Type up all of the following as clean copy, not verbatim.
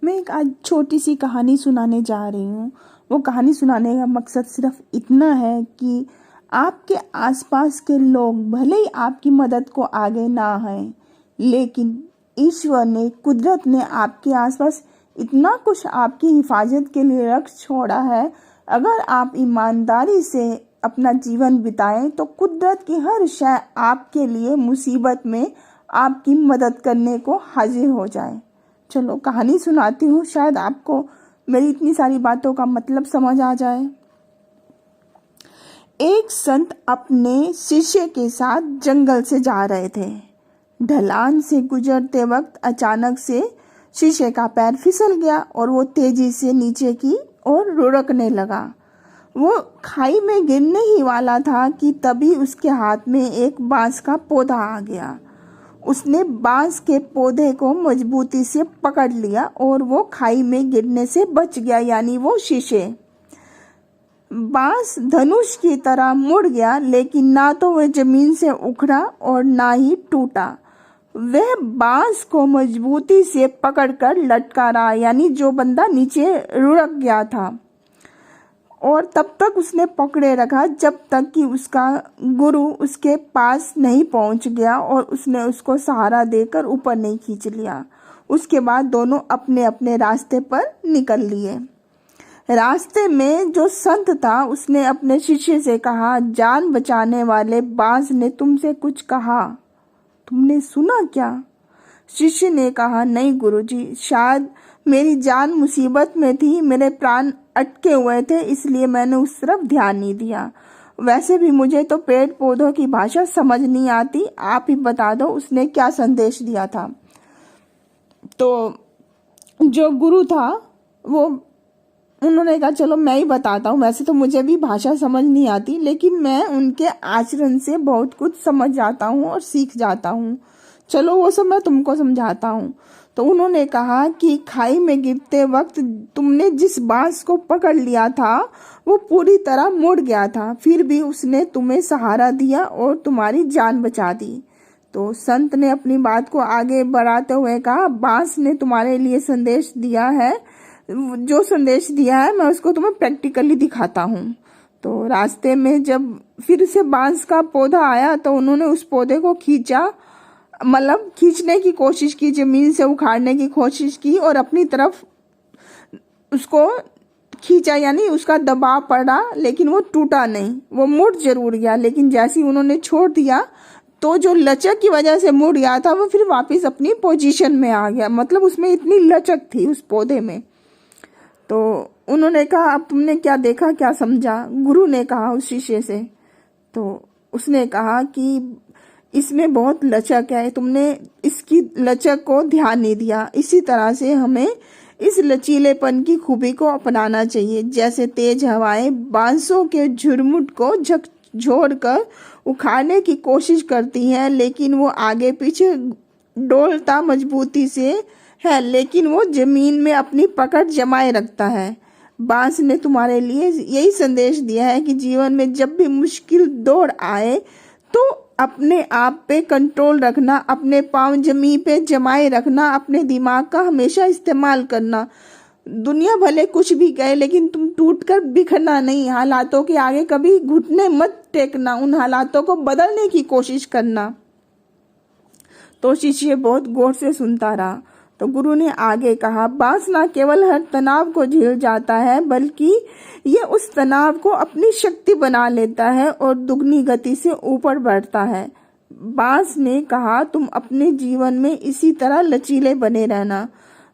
मैं एक आज छोटी सी कहानी सुनाने जा रही हूँ। वो कहानी सुनाने का मकसद सिर्फ इतना है कि आपके आसपास के लोग भले ही आपकी मदद को आगे ना आए, लेकिन ईश्वर ने, कुदरत ने आपके आसपास इतना कुछ आपकी हिफाजत के लिए रख छोड़ा है। अगर आप ईमानदारी से अपना जीवन बिताएं तो कुदरत की हर शय आपके लिए मुसीबत में आपकी मदद करने को हाजिर हो जाए। चलो कहानी सुनाती हूँ, शायद आपको मेरी इतनी सारी बातों का मतलब समझ आ जाए। एक संत अपने शिष्य के साथ जंगल से जा रहे थे। ढलान से गुजरते वक्त अचानक से शिष्य का पैर फिसल गया और वो तेजी से नीचे की ओर लुढ़कने लगा। वो खाई में गिरने ही वाला था कि तभी उसके हाथ में एक बांस का पौधा आ गया। उसने बांस के पौधे को मजबूती से पकड़ लिया और वो खाई में गिरने से बच गया, यानी वो शिष्य। बांस धनुष की तरह मुड़ गया, लेकिन ना तो वह जमीन से उखड़ा और ना ही टूटा। वह बांस को मजबूती से पकड़कर लटका रहा, यानी जो बंदा नीचे लुढ़क गया था, और तब तक उसने पकड़े रखा जब तक कि उसका गुरु उसके पास नहीं पहुंच गया और उसने उसको सहारा देकर ऊपर नहीं खींच लिया। उसके बाद दोनों अपने अपने रास्ते पर निकल लिए। रास्ते में जो संत था उसने अपने शिष्य से कहा, जान बचाने वाले बांस ने तुमसे कुछ कहा, तुमने सुना क्या? शिष्य ने कहा, नहीं गुरुजी, शायद मेरी जान मुसीबत में थी, मेरे प्राण अटके हुए थे, इसलिए मैंने उस तरफ ध्यान नहीं दिया। वैसे भी मुझे तो पेड़ पौधों की भाषा समझ नहीं आती, आप ही बता दो उसने क्या संदेश दिया था। तो जो गुरु था वो उन्होंने कहा, चलो मैं ही बताता हूँ, वैसे तो मुझे भी भाषा समझ नहीं आती, लेकिन मैं उनके आचरण से बहुत कुछ समझ जाता हूँ और सीख जाता हूँ, चलो वो सब मैं तुमको समझाता हूँ। तो उन्होंने कहा कि खाई में गिरते वक्त तुमने जिस बांस को पकड़ लिया था वो पूरी तरह मुड़ गया था, फिर भी उसने तुम्हें सहारा दिया और तुम्हारी जान बचा दी। तो संत ने अपनी बात को आगे बढ़ाते हुए कहा, बांस ने तुम्हारे लिए संदेश दिया है, जो संदेश दिया है मैं उसको तुम्हें प्रैक्टिकली दिखाता हूँ। तो रास्ते में जब फिर से बांस का पौधा आया तो उन्होंने उस पौधे को खींचा, मतलब खींचने की कोशिश की, जमीन से उखाड़ने की कोशिश की और अपनी तरफ उसको खींचा, यानी उसका दबाव पड़ा, लेकिन वो टूटा नहीं, वो मुड़ जरूर गया। लेकिन जैसे ही उन्होंने छोड़ दिया तो जो लचक की वजह से मुड़ गया था वो फिर वापस अपनी पोजीशन में आ गया, मतलब उसमें इतनी लचक थी उस पौधे में। तो उन्होंने कहा, अब तुमने क्या देखा, क्या समझा? गुरु ने कहा उस शिष्य से। तो उसने कहा कि इसमें बहुत लचक है, तुमने इसकी लचक को ध्यान नहीं दिया। इसी तरह से हमें इस लचीलेपन की खूबी को अपनाना चाहिए। जैसे तेज हवाएं बांसों के झुरमुट को झकझोर कर उखाड़ने की कोशिश करती हैं, लेकिन वो आगे पीछे डोलता मजबूती से है, लेकिन वो जमीन में अपनी पकड़ जमाए रखता है। बांस ने तुम्हारे लिए यही संदेश दिया है कि जीवन में जब भी मुश्किल दौड़ आए तो अपने आप पे कंट्रोल रखना, अपने पांव जमीन पे जमाए रखना, अपने दिमाग का हमेशा इस्तेमाल करना। दुनिया भले कुछ भी कहे, लेकिन तुम टूटकर बिखरना नहीं, हालातों के आगे कभी घुटने मत टेकना, उन हालातों को बदलने की कोशिश करना। तो शिष्य बहुत गौर से सुनता रहा। तो गुरु ने आगे कहा, बांस ना केवल हर तनाव को झेल जाता है, बल्कि ये उस तनाव को अपनी शक्ति बना लेता है और दुगनी गति से ऊपर बढ़ता है। बांस ने कहा, तुम अपने जीवन में इसी तरह लचीले बने रहना।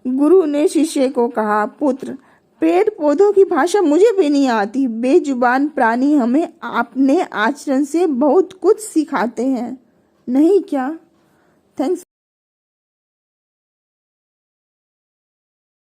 गुरु ने शिष्य को कहा, पुत्र, पेड़ पौधों की भाषा मुझे भी नहीं आती, बेजुबान प्राणी हमें अपने आचरण से बहुत कुछ सिखाते हैं, नहीं क्या? थैंक्स।